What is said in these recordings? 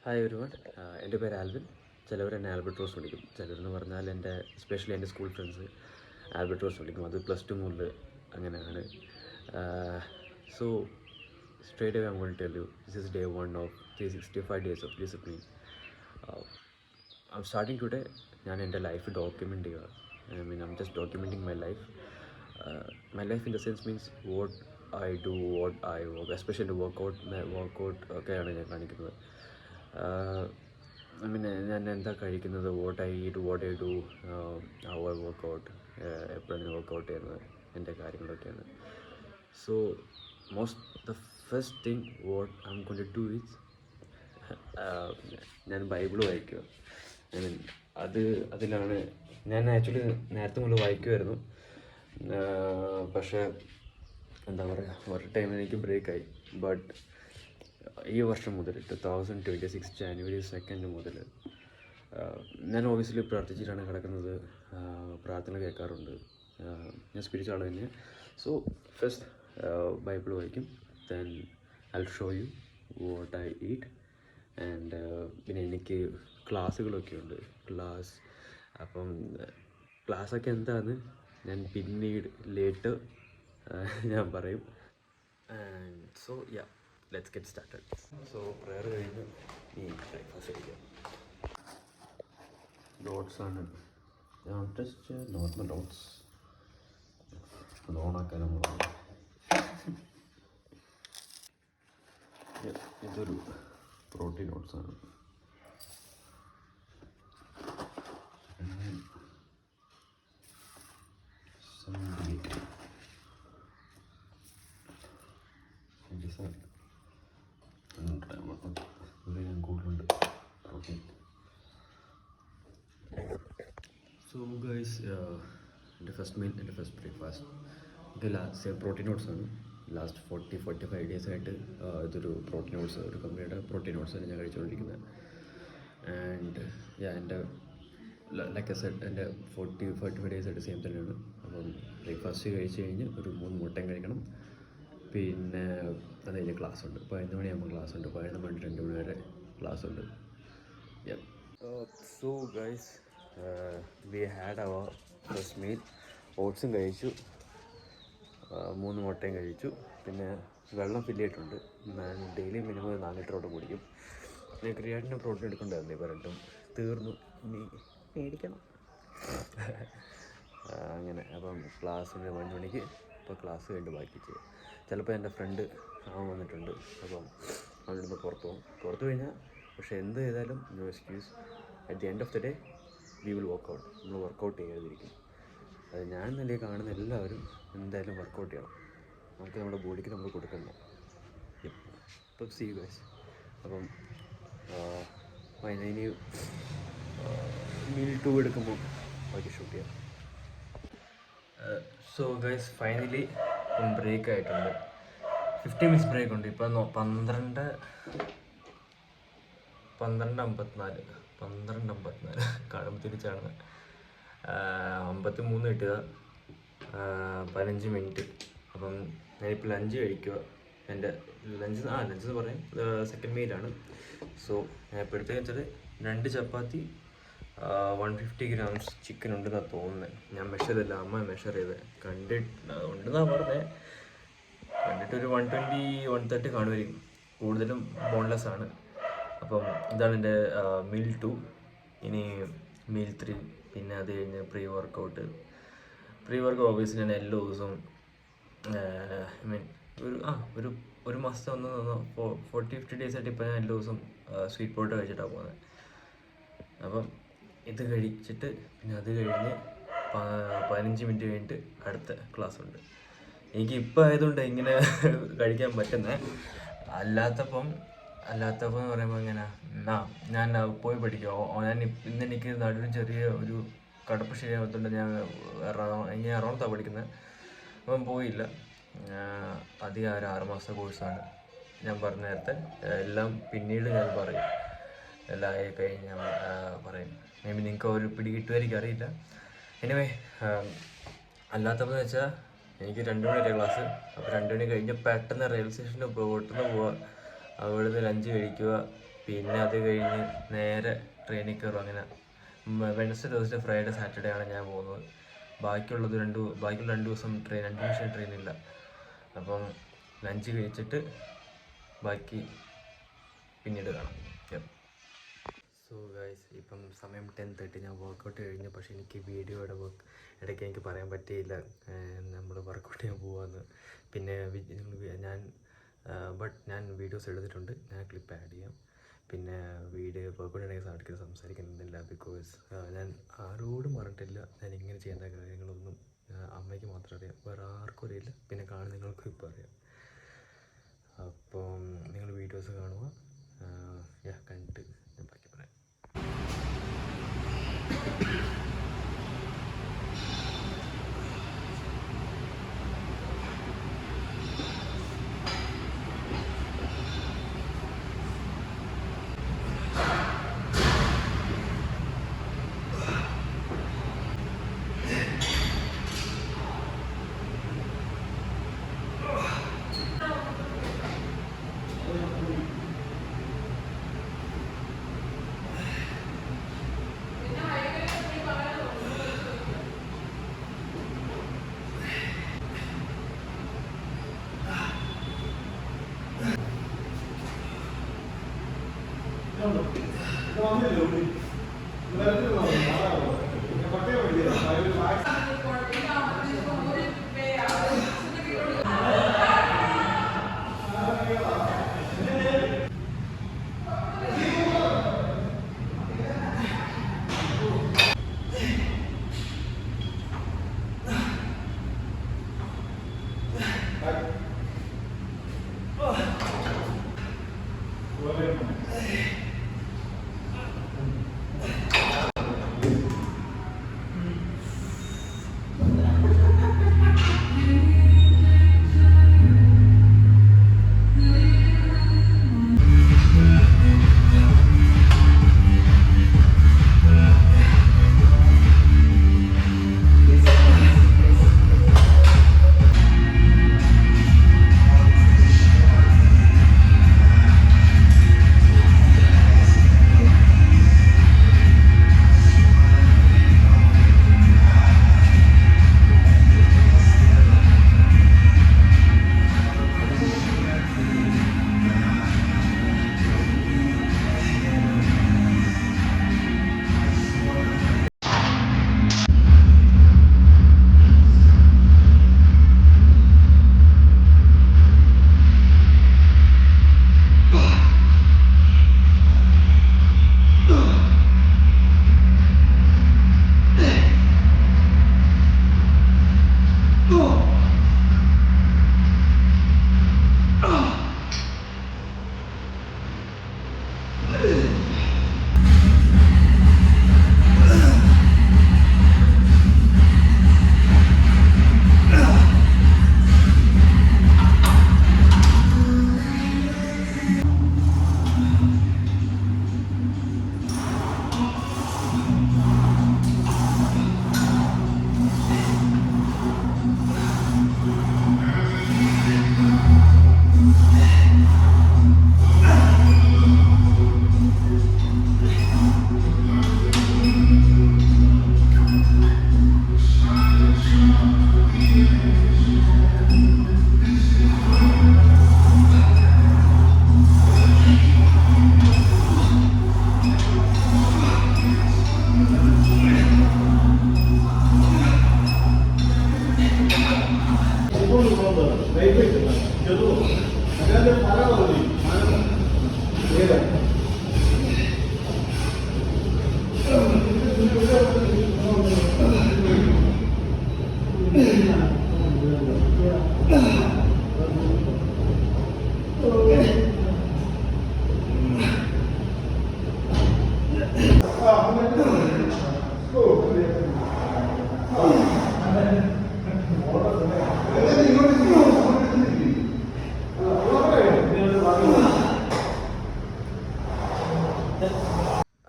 Hi everyone, എൻ്റെ പേര് Alvin. ചിലവർ എന്നെ ആൽബർട്ട് വിളിക്കും. ചിലരെന്ന് പറഞ്ഞാൽ എസ്പെഷ്യലി എൻ്റെ സ്കൂൾ ഫ്രണ്ട്സ് ആൽബർട്ട് വിളിക്കും. അത് +2 മുതൽ അങ്ങനെയാണ്. So straight away I'm going to tell you, this is day 1 of 365 days of discipline. I'm starting today. ഞാൻ എൻ്റെ ലൈഫ് ഡോക്യുമെൻ്റ് ചെയ്യുക. I'm just documenting my life. My life in the sense means what I do, what I work, especially workout ഒക്കെയാണ് ഞാൻ കാണിക്കുന്നത്. ഞാൻ എന്താ കഴിക്കുന്നത്, what I eat, what I do, how I workout, എപ്പോഴാണ് വർക്കൗട്ട് ചെയ്യുന്നത്, എൻ്റെ കാര്യങ്ങളൊക്കെയാണ്. So the first thing what I am going to do is ഞാൻ ബൈബിൾ വായിക്കുക. അതിലാണ് ഞാൻ ആക്ച്വലി നേരത്തെ മുതൽ വായിക്കുമായിരുന്നു. പക്ഷേ എന്താ പറയുക, ഒരു ടൈമിൽ എനിക്ക് ബ്രേക്കായി. ബട്ട് ഈ വർഷം മുതൽ 2026 ജാനുവരി 2 മുതൽ ഞാൻ ഓബിയസ്ലി പ്രാർത്ഥിച്ചിട്ടാണ് കിടക്കുന്നത്. പ്രാർത്ഥന കേൾക്കാറുണ്ട്. ഞാൻ സ്പിരിച്വൽ ആൾ തന്നെ. സോ ഫസ്റ്റ് ബൈബിൾ വായിക്കും. Then I will show you what I eat. And പിന്നെ എനിക്ക് ക്ലാസ്സുകളൊക്കെ ഉണ്ട്. അപ്പം ക്ലാസ്സൊക്കെ എന്താണെന്ന് ഞാൻ പിന്നീട് ലേറ്റ് ഞാൻ പറയും. And so yeah, let's get started. So prayer കഴിഞ്ഞ് ഈ ബ്രേക്ക്ഫാസ്റ്റ് കഴിക്കാം. ഡോട്ട്സ് ആണ്, ജസ്റ്റ് നോർമൽ ഡോട്ട്സ്. അത് ഓണാക്കാൻ നമ്മൾ ഇതൊരു പ്രോട്ടീൻ ഡോട്ട്സ് ആണ്. കൂടുതലുണ്ട് പ്രോട്ടീൻ. സോ ഗൈസ്, എൻ്റെ ഫസ്റ്റ് മീൽ, എൻ്റെ ഫസ്റ്റ് ബ്രേക്ക്ഫാസ്റ്റ് ഇത് പ്രോട്ടീൻ ഓട്സ് ആണ്. ലാസ്റ്റ് 40-45 ഡേയ്സ് ആയിട്ട് ഇതൊരു പ്രോട്ടീൻ ഓട്സ്, ഒരു കമ്പനിയുടെ പ്രോട്ടീൻ ഓട്സാണ് ഞാൻ കഴിച്ചുകൊണ്ടിരിക്കുന്നത്. ആൻഡ് എൻ്റെ ലൈക്ക് ഐ സെഡ്, എൻ്റെ 40-45 ഡേയ്സ് ആയിട്ട് സെയിം തന്നെയാണ്. അപ്പം ബ്രേക്ക്ഫാസ്റ്റ് കഴിച്ച് കഴിഞ്ഞ് ഒരു 3 മുട്ടയും കഴിക്കണം. പിന്നെ അത് കഴിഞ്ഞ് ക്ലാസ് ഉണ്ട്. 11 മണിയാകുമ്പോൾ ക്ലാസ് ഉണ്ട്. 11 മണി 2 മണി വരെ ക്ലാസ് ഉണ്ട്. So guys, we had our first meal. ഓട്സും കഴിച്ചു, 3 മുട്ടയും കഴിച്ചു. പിന്നെ വെള്ളം ഫില്ല് ചെയ്തിട്ടുണ്ട്. ഞാൻ ഡെയിലി മിനിമം 4 ലിറ്ററോട്ട് കുടിക്കും. പിന്നെ ക്രിയാറ്റിന് പ്രോട്ടീൻ എടുക്കേണ്ടതായിരുന്നു. ഇപ്പോൾ രണ്ടും തീർന്നു, ഇനി മേടിക്കണം. അങ്ങനെ അപ്പം ക്ലാസ്സിന് 1 മണിക്ക് ഇപ്പോൾ ക്ലാസ് കഴിഞ്ഞിട്ട് ബാക്കി ചെയ്യാം. ചിലപ്പോൾ എൻ്റെ ഫ്രണ്ട് അവൻ വന്നിട്ടുണ്ട്. അപ്പം അവനോടൊന്ന് പുറത്തു കഴിഞ്ഞാൽ പക്ഷേ എന്ത് ചെയ്താലും no excuse. At the end of the day we will workout. നമ്മൾ വർക്കൗട്ട് ചെയ്യാതിരിക്കും. അത് ഞാൻ നല്ല കാണുന്ന എല്ലാവരും എന്തായാലും വർക്കൗട്ട് ചെയ്യണം. നമുക്ക് നമ്മുടെ ബോഡിക്ക് നമ്മൾ കൊടുക്കണം. ഇപ്പം സീ ഗൈസ്. അപ്പം ഇനി മീൽ 2 എടുക്കുമ്പോൾ ബാക്കി ഷൂട്ട് ചെയ്യാം. സോ ഗൈസ്, ഫൈനലി ബ്രേക്ക് ആയിട്ടുണ്ട്. 50 മിനിറ്റ്സ് ബ്രേക്ക് ഉണ്ട്. ഇപ്പം 12:54 കാണുമ്പോൾ തിരിച്ചാണ് 53 കിട്ടുക. 15 മിനിറ്റ്. അപ്പം ഞാനിപ്പോൾ ലഞ്ച് കഴിക്കുക. എൻ്റെ ലഞ്ച് എന്ന് പറയും സെക്കൻഡ് മീലാണ്. സോ ഞാൻ ഇപ്പോൾ എടുത്തതെന്ന് വെച്ചാൽ 2 ചപ്പാത്തി, 150 grams ചിക്കൻ ഉണ്ടെന്നാണ് തോന്നുന്നത്. ഞാൻ മെഷർ ചെയ്തില്ല, അമ്മ മെഷർ ചെയ്ത് ഉണ്ടെന്നാണ് പറഞ്ഞത്. കണ്ടിട്ടൊരു 120-130 കാണുമായിരിക്കും. കൂടുതലും ബോൺലെസ് ആണ്. അപ്പം ഇതാണ് എൻ്റെ മീൽ 2. ഇനി മീൽ 3. പിന്നെ അത് കഴിഞ്ഞ് പ്രീ വർക്കൗട്ട് ഓബിയസ്ലി ഞാൻ എല്ലാ ദിവസവും ഒരു മാസത്തെ 40-50 ഡേയ്സ് ആയിട്ട് ഇപ്പോൾ ഞാൻ എല്ലാ ദിവസവും സ്വീറ്റ് പോട്ട് കഴിച്ചിട്ടാണ് പോകുന്നത്. അപ്പം ഇത് കഴിച്ചിട്ട് പിന്നെ അത് കഴിഞ്ഞ് 15 മിനിറ്റ് കഴിഞ്ഞിട്ട് അടുത്ത ക്ലാസ് ഉണ്ട്. എനിക്ക് ഇപ്പോൾ ആയതുകൊണ്ട് ഇങ്ങനെ കഴിക്കാൻ പറ്റുന്നത്. അല്ലാത്തപ്പം എന്ന് പറയുമ്പോൾ ഇങ്ങനെ ഞാൻ പോയി പഠിക്കുക. ഇന്നെനിക്ക് നടുവിന് ചെറിയ ഒരു കടപ്പ് ശരിയാകത്തുണ്ട്. ഞാൻ എറണാകുളത്താണ് പഠിക്കുന്നത്. അപ്പം പോയില്ല. അധികം ഒരു 6 മാസത്തെ കോഴ്സാണ്. ഞാൻ പറഞ്ഞ നേരത്തെ എല്ലാം പിന്നീട് ഞാൻ പറയും. എല്ലാം ആയി കഴിഞ്ഞ് ഞാൻ പറയും. മേ ബി നിങ്ങൾക്ക് ഒരു പിടി കിട്ടുമായിരിക്കും, അറിയില്ല. എനിവേ, അല്ലാത്തപ്പോൾ എന്ന് വെച്ചാൽ എനിക്ക് 2 മണി വരെ ക്ലാസ്. അപ്പോൾ 2 മണി കഴിഞ്ഞ് പെട്ടെന്ന് റെയിൽവേ സ്റ്റേഷനിൽ പെട്ടെന്ന് പോവുക. അവിടുന്ന് ലഞ്ച് കഴിക്കുക. പിന്നെ അത് കഴിഞ്ഞ് നേരെ ട്രെയിനിൽ കയറും. അങ്ങനെ വെഡ്നെസ്ഡേ, തേഴ്സ്ഡേ, ഫ്രൈഡേ, സാറ്റർഡേ ആണ് ഞാൻ പോകുന്നത്. ബാക്കിയുള്ള 2 ദിവസം രണ്ട് നിമിഷം ട്രെയിനില്ല. അപ്പം ലഞ്ച് കഴിച്ചിട്ട് ബാക്കി പിന്നീട് കാണാം. സോ ഗൈസ്, ഇപ്പം സമയം 10:30. ഞാൻ വർക്കൗട്ട് കഴിഞ്ഞു. പക്ഷേ എനിക്ക് വീഡിയോയുടെ ഇടയ്ക്ക് എനിക്ക് പറയാൻ പറ്റിയില്ല നമ്മൾ വർക്കൗട്ട് ചെയ്യാൻ പോവാന്ന്. പിന്നെ ഞാൻ വീഡിയോസ് എടുത്തിട്ടുണ്ട്, ഞാൻ ക്ലിപ്പ് ആഡ് ചെയ്യാം. പിന്നെ വീഡിയോ വർക്കൗട്ട് ഉണ്ടെങ്കിൽ അടുക്കൽ സംസാരിക്കുന്നില്ല. ബിക്കോസ് ഞാൻ ആരോടും പറഞ്ഞിട്ടില്ല ഞാൻ ഇങ്ങനെ ചെയ്യുന്ന കാര്യങ്ങളൊന്നും. അമ്മയ്ക്ക് മാത്രം അറിയാം, വേറെ ആർക്കും അറിയില്ല. പിന്നെ നിങ്ങൾക്കും ഇപ്പോൾ അറിയാം. അപ്പം നിങ്ങൾ വീഡിയോസ് കാണുക. കണ്ടിട്ട് ഞാൻ ബാക്കി പറയാം.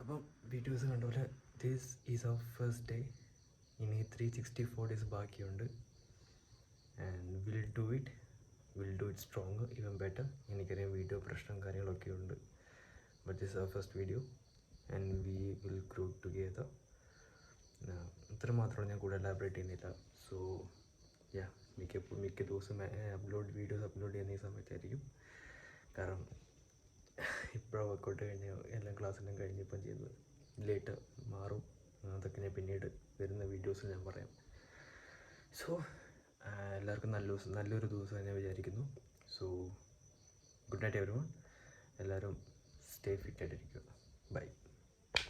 അപ്പം വീഡിയോസ് കണ്ടപോലെ this is our first day. ഇനി 364 ഡേയ്സ് ബാക്കിയുണ്ട്. And will do it strong, even better. എനിക്കറിയാം വീഡിയോ പ്രശ്നം കാര്യങ്ങളൊക്കെ ഉണ്ട്, but this is our first video and we will grow together. ഇത്ര മാത്രമാണ്, ഞാൻ കൂടെ എലാബറേറ്റ് ചെയ്യുന്നില്ല. സോ മിക്ക ദിവസം വീഡിയോസ് അപ്ലോഡ് ചെയ്യുന്ന ഈ സമയത്തായിരിക്കും. കാരണം ഇപ്പോഴും വർക്കൗട്ട് കഴിഞ്ഞ് എല്ലാം ക്ലാസ്സെല്ലാം കഴിഞ്ഞ് ഇപ്പം ചെയ്യുന്നത് ലേറ്റ് മാറും. അതൊക്കെ ഞാൻ പിന്നീട് വരുന്ന വീഡിയോസിൽ ഞാൻ പറയാം. സോ എല്ലാവർക്കും നല്ലൊരു ദിവസം ഞാൻ വിചാരിക്കുന്നു. So good night everyone. എല്ലാവരും സ്റ്റേ ഫിറ്റ് ആയിട്ടിരിക്കുക. ബൈ.